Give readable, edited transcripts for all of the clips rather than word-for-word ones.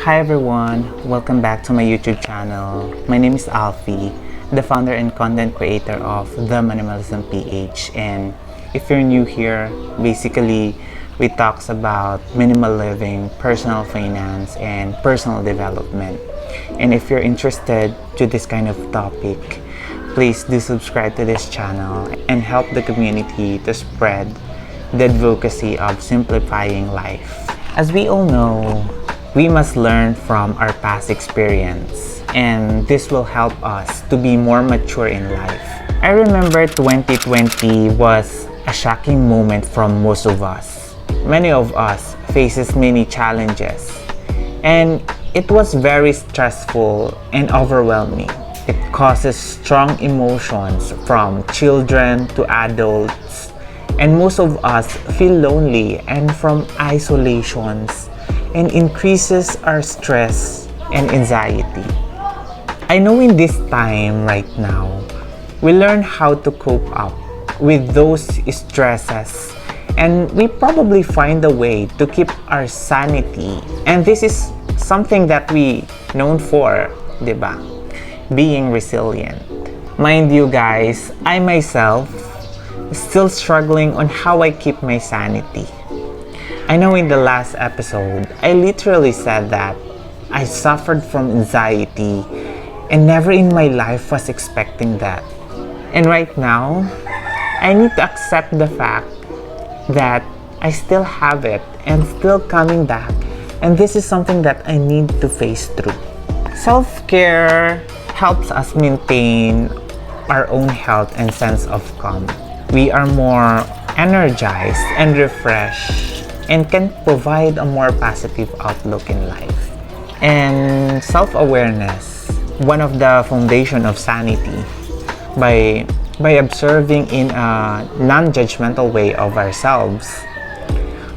Hi everyone, welcome back to my YouTube channel. My name is Alfie, the founder and content creator of the Moneymalism Ph. And if you're new here, basically we talks about minimal living, personal finance, and personal development. And if you're interested to this kind of topic, please do subscribe to this channel and help the community to spread the advocacy of simplifying life. As we all know, we must learn from our past experience, and this will help us to be more mature in life. I remember 2020 was a shocking moment from most of us. Many of us faces many challenges, and it was very stressful and overwhelming. It causes strong emotions from children to adults, and most of us feel lonely and from isolations, and increases our stress and anxiety. I know in this time right now, we learn how to cope up with those stresses, and we probably find a way to keep our sanity. And this is something that we known for, diba? Being resilient. Mind you guys, I myself still struggling on how I keep my sanity. I know in the last episode, I literally said that I suffered from anxiety and never in my life was expecting that. And right now, I need to accept the fact that I still have it and still coming back, and this is something that I need to face through. Self-care helps us maintain our own health and sense of calm. We are more energized and refreshed and can provide a more positive outlook in life. And self-awareness, one of the foundation of sanity, by observing in a non-judgmental way of ourselves,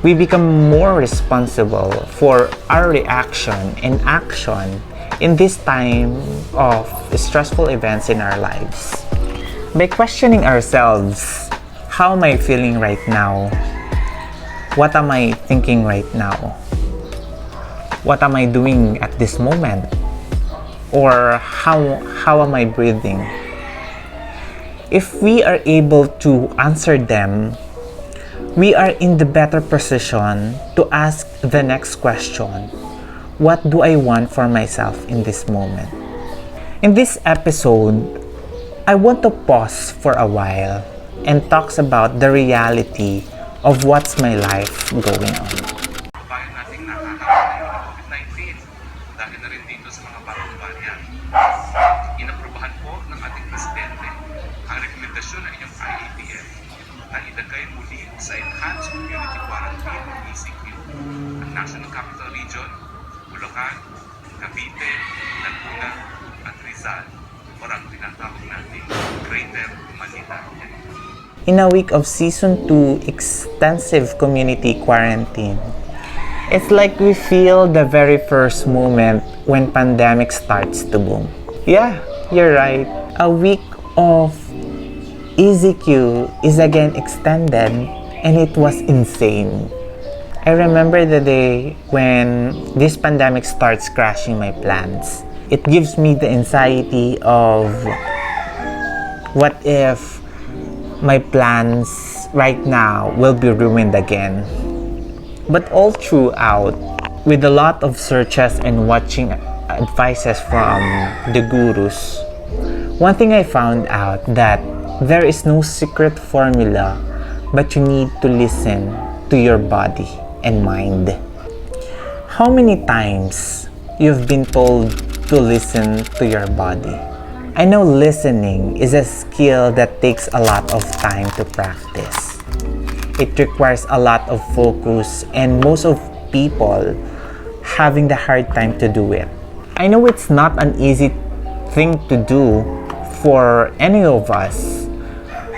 we become more responsible for our reaction and action in this time of stressful events in our lives. By questioning ourselves, how am I feeling right now? What am I thinking right now? What am I doing at this moment? Or how am I breathing? If we are able to answer them, we are in the better position to ask the next question. What do I want for myself in this moment? In this episode, I want to pause for a while and talks about the reality of what's my life going on. Bayan nating nakakaroon ng COVID-19 dahil na rin dito sa mga bagong variant. Inaprubahan po ng ating presidente ang rekomendasyon ng inyong IATF na ilagay muli sa Enhanced Community Quarantine o ECQ ang National Capital Region, Bulacan, Cavite, Laguna at Rizal, o ang tinatawag nating Greater Manila. In a week of Season 2 extensive community quarantine, it's like we feel the very first moment when pandemic starts to boom. Yeah, you're right. A week of ECQ is again extended, and it was insane. I remember the day when this pandemic starts crashing my plans. It gives me the anxiety of what if my plans right now will be ruined again. But all throughout, with a lot of searches and watching advices from the gurus, one thing I found out that there is no secret formula, but you need to listen to your body and mind. How many times you've been told to listen to your body? I know listening is a skill that takes a lot of time to practice. It requires a lot of focus, and most of people having the hard time to do it. I know it's not an easy thing to do for any of us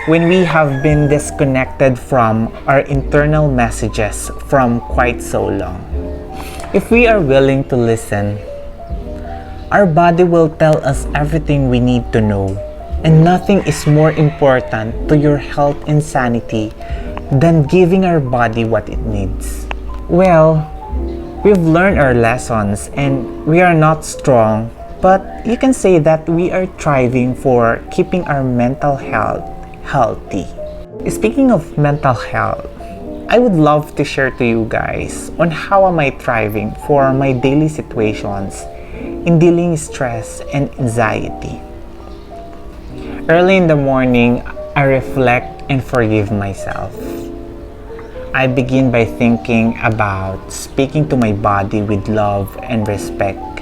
when we have been disconnected from our internal messages from quite so long. If we are willing to listen, our body will tell us everything we need to know, and nothing is more important to your health and sanity than giving our body what it needs. Well, We've learned our lessons and we are not strong, but you can say that we are thriving for keeping our mental health healthy. Speaking of mental health, I would love to share to you guys on how am I thriving for my daily situations in dealing stress and anxiety. Early in the morning, I reflect and forgive myself. I begin by thinking about speaking to my body with love and respect.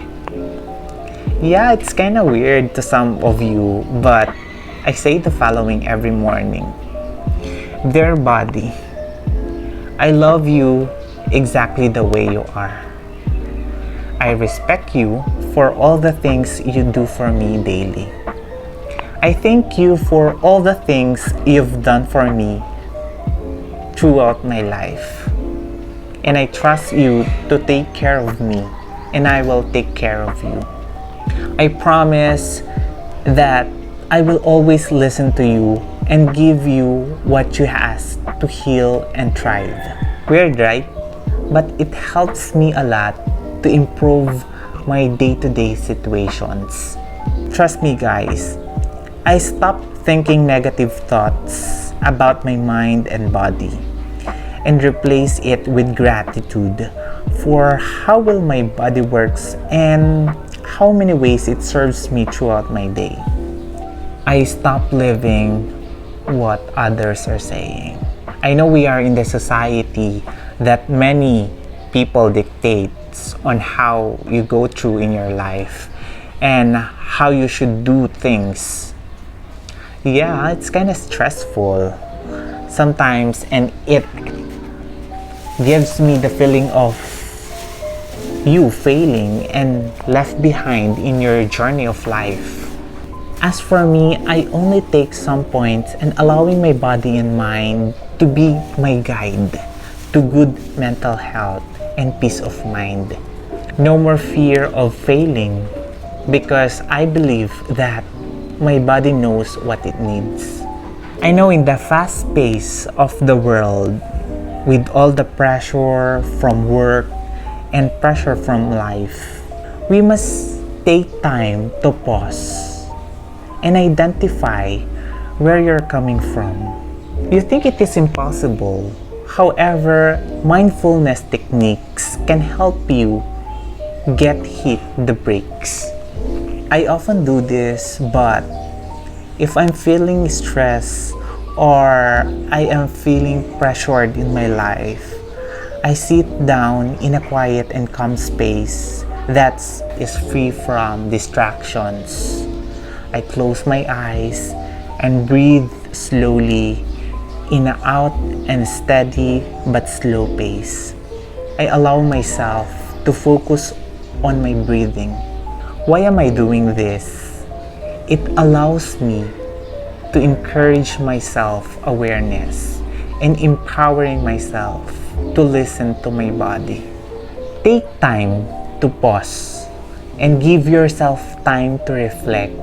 Yeah, it's kind of weird to some of you, but I say the following every morning. Dear body, I love you exactly the way you are. I respect you for all the things you do for me daily. I thank you for all the things you've done for me throughout my life. And I trust you to take care of me, and I will take care of you. I promise that I will always listen to you and give you what you ask to heal and thrive. Weird, right? But it helps me a lot to improve my day-to-day situations. Trust me, guys, I stopped thinking negative thoughts about my mind and body and replace it with gratitude for how well my body works and how many ways it serves me throughout my day. I stop living what others are saying. I know we are in the society that many people dictates on how you go through in your life and how you should do things. Yeah, it's kind of stressful sometimes, and it gives me the feeling of you failing and left behind in your journey of life. As for me, I only take some points and allowing my body and mind to be my guide to good mental health and peace of mind. No more fear of failing because I believe that my body knows what it needs. I know in the fast pace of the world, with all the pressure from work and pressure from life, we must take time to pause and identify where you're coming from. You think it is impossible. However, mindfulness techniques can help you hit the brakes. I often do this, but if I'm feeling stressed or I am feeling pressured in my life, I sit down in a quiet and calm space that is free from distractions. I close my eyes and breathe slowly in and out and steady but slow pace. I allow myself to focus on my breathing. Why am I doing this? It allows me to encourage myself awareness and empowering myself to listen to my body. Take time to pause and give yourself time to reflect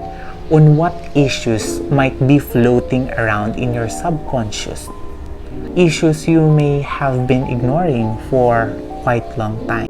on what issues might be floating around in your subconscious. Issues you may have been ignoring for quite long time.